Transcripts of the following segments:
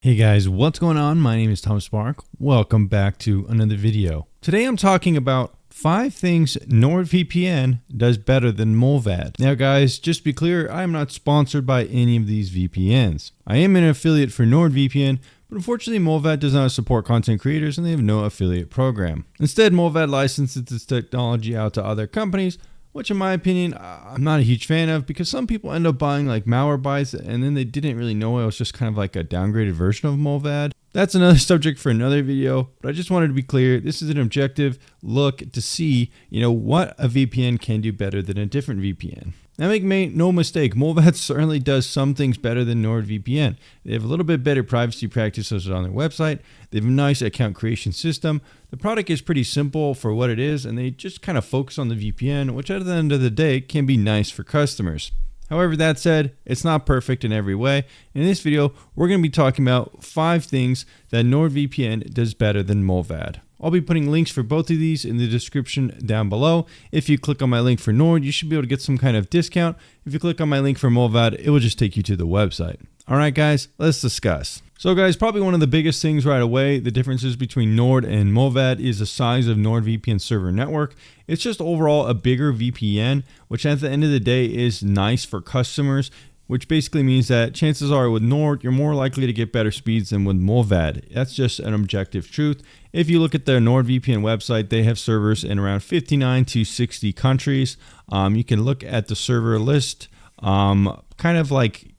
Hey guys, what's going on? My name is Tom Spark. Welcome back to another video. Today I'm talking about 5 things NordVPN does better than Mullvad. Now guys, just to be clear, I am not sponsored by any of these VPNs. I am an affiliate for NordVPN, but unfortunately Mullvad does not support content creators and they have no affiliate program. Instead, Mullvad licenses its technology out to other companies, which in my opinion, I'm not a huge fan of because some people end up buying like Malwarebytes and then they didn't really know it was just kind of like a downgraded version of Mullvad. That's another subject for another video, but I just wanted to be clear. This is an objective look to see, what a VPN can do better than a different VPN. Now make no mistake, Mullvad certainly does some things better than NordVPN. They have a little bit better privacy practices on their website. They have a nice account creation system. The product is pretty simple for what it is, and they just kind of focus on the VPN, which at the end of the day can be nice for customers. However, that said, it's not perfect in every way. In this video, we're going to be talking about 5 things that NordVPN does better than Mullvad. I'll be putting links for both of these in the description down below. If you click on my link for Nord, you should be able to get some kind of discount. If you click on my link for Mullvad, it will just take you to the website. All right, guys, let's discuss. So guys, probably one of the biggest things right away, the differences between Nord and Mullvad is the size of NordVPN server network. It's just overall a bigger VPN, which at the end of the day is nice for customers, which basically means that chances are with Nord, you're more likely to get better speeds than with Mullvad. That's just an objective truth. If you look at their NordVPN website, they have servers in around 59 to 60 countries. You can look at the server list, kind of like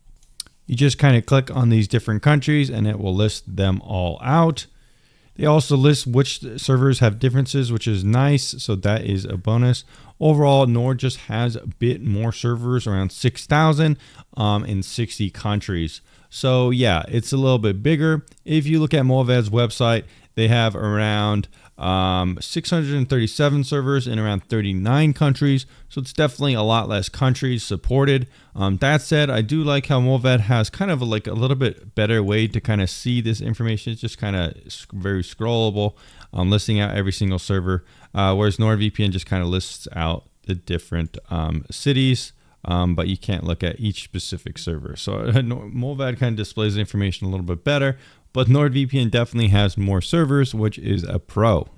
you just kind of click on these different countries and it will list them all out. They also list which servers have differences, which is nice. So that is a bonus. Overall, Nord just has a bit more servers, around 6,000 in 60 countries. So yeah, it's a little bit bigger. If you look at Mullvad's website, they have around 637 servers in around 39 countries. So it's definitely a lot less countries supported. That said, I do like how Mullvad has kind of like a little bit better way to kind of see this information. It's just kind of very scrollable, listing out every single server, whereas NordVPN just kind of lists out the different cities. But you can't look at each specific server. So Mullvad kind of displays the information a little bit better, but NordVPN definitely has more servers, which is a pro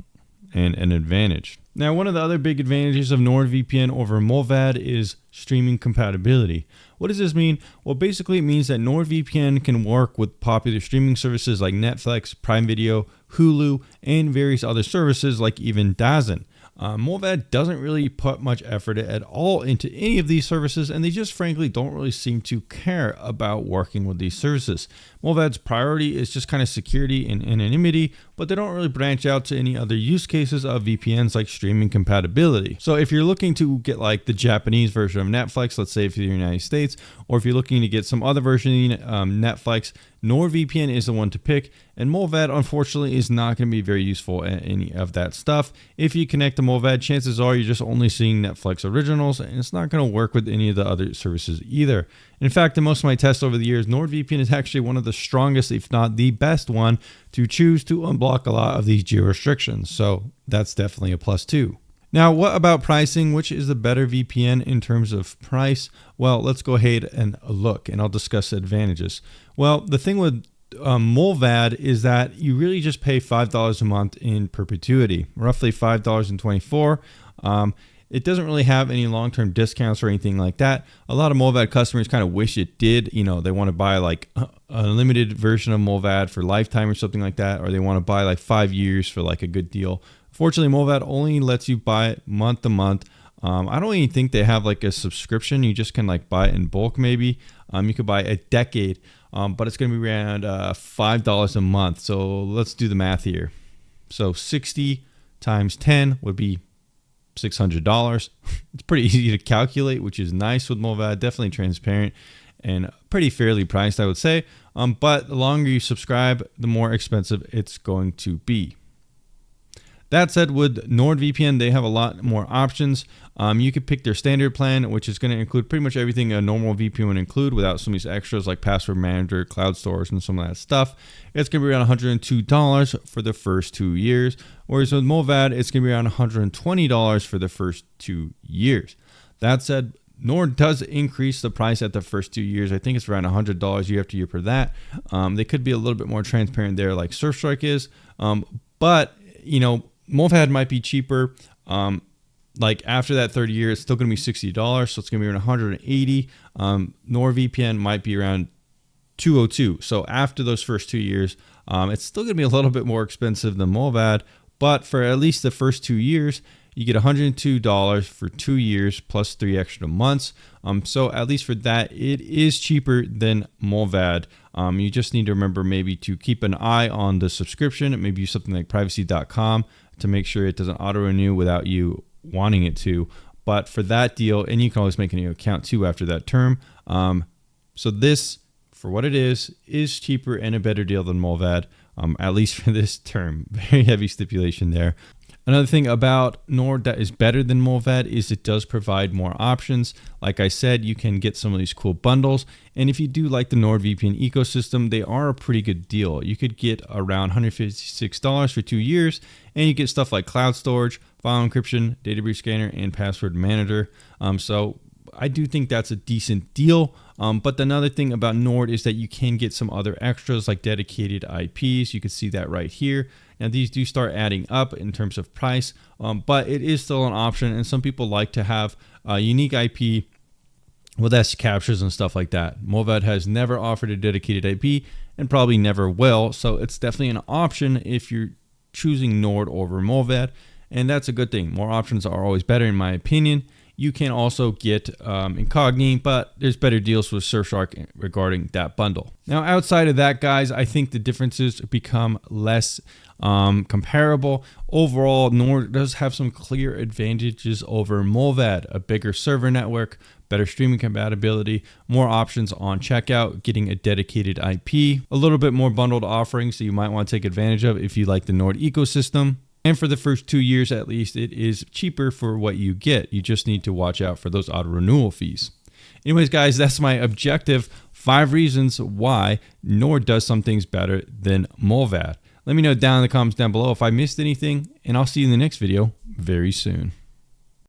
and an advantage. Now, one of the other big advantages of NordVPN over Mullvad is streaming compatibility. What does this mean? Well, basically it means that NordVPN can work with popular streaming services like Netflix, Prime Video, Hulu, and various other services like even DAZN. Mullvad doesn't really put much effort at all into any of these services, and they just frankly don't really seem to care about working with these services. Mullvad's priority is just kind of security and anonymity, but they don't really branch out to any other use cases of VPNs like streaming compatibility. So if you're looking to get like the Japanese version of Netflix, let's say for the United States, or if you're looking to get some other version of Netflix, NordVPN is the one to pick, and Mullvad unfortunately is not going to be very useful at any of that stuff. If you connect to Mullvad, chances are you're just only seeing Netflix originals, and it's not going to work with any of the other services either. In fact, in most of my tests over the years, NordVPN is actually one of the strongest, if not the best one, to choose to unblock a lot of these geo restrictions. So that's definitely a plus too. Now, what about pricing? Which is the better VPN in terms of price? Well, let's go ahead and look, and I'll discuss the advantages. Well, the thing with Mullvad is that you really just pay $5 a month in perpetuity, roughly $5.24. It doesn't really have any long-term discounts or anything like that. A lot of Mullvad customers kind of wish it did. They want to buy like a limited version of Mullvad for lifetime or something like that, or they want to buy like 5 years for like a good deal. Fortunately, Mullvad only lets you buy it month to month. I don't even think they have like a subscription. You just can like buy it in bulk maybe. You could buy a decade, but it's going to be around $5 a month. So let's do the math here. So 60 times 10 would be $600. It's pretty easy to calculate, which is nice with Mullvad. Definitely transparent and pretty fairly priced, I would say. But the longer you subscribe, the more expensive it's going to be. That said, with NordVPN, they have a lot more options. You could pick their standard plan, which is going to include pretty much everything a normal VPN would include without some of these extras like password manager, cloud storage, and some of that stuff. It's going to be around $102 for the first 2 years, whereas with Mullvad, it's going to be around $120 for the first 2 years. That said, Nord does increase the price at the first 2 years. I think it's around $100 year after year for that. They could be a little bit more transparent there like Surfshark is. But, you know, Mullvad might be cheaper. Like after that third year, it's still going to be $60. So it's going to be around $180. NordVPN might be around $202. So after those first 2 years, it's still going to be a little bit more expensive than Mullvad. But for at least the first 2 years, you get $102 for 2 years plus 3 extra months. So at least for that, it is cheaper than Mullvad. You just need to remember maybe to keep an eye on the subscription. Maybe use something like privacy.com to make sure it doesn't auto renew without you wanting it to. But for that deal, and you can always make a new account too after that term. So this, for what it is cheaper and a better deal than Mullvad, at least for this term. Very heavy stipulation there. Another thing about Nord that is better than Mullvad is it does provide more options. Like I said, you can get some of these cool bundles. And if you do like the NordVPN ecosystem, they are a pretty good deal. You could get around $156 for 2 years, and you get stuff like cloud storage, file encryption, data breach scanner, and password manager. So I do think that's a decent deal. But another thing about Nord is that you can get some other extras like dedicated IPs. You can see that right here. Now these do start adding up in terms of price, but it is still an option. And some people like to have a unique IP with S captures and stuff like that. Mullvad has never offered a dedicated IP and probably never will. So it's definitely an option if you're choosing Nord over Mullvad. And that's a good thing. More options are always better in my opinion. You can also get Incogni, but there's better deals with Surfshark regarding that bundle. Now, outside of that, guys, I think the differences become less comparable. Overall, Nord does have some clear advantages over Mullvad: a bigger server network, better streaming compatibility, more options on checkout, getting a dedicated IP, a little bit more bundled offerings that you might want to take advantage of if you like the Nord ecosystem. And for the first 2 years, at least, it is cheaper for what you get. You just need to watch out for those auto renewal fees. Anyways, guys, that's my objective. 5 reasons why Nord does some things better than Mullvad. Let me know down in the comments down below if I missed anything, and I'll see you in the next video very soon.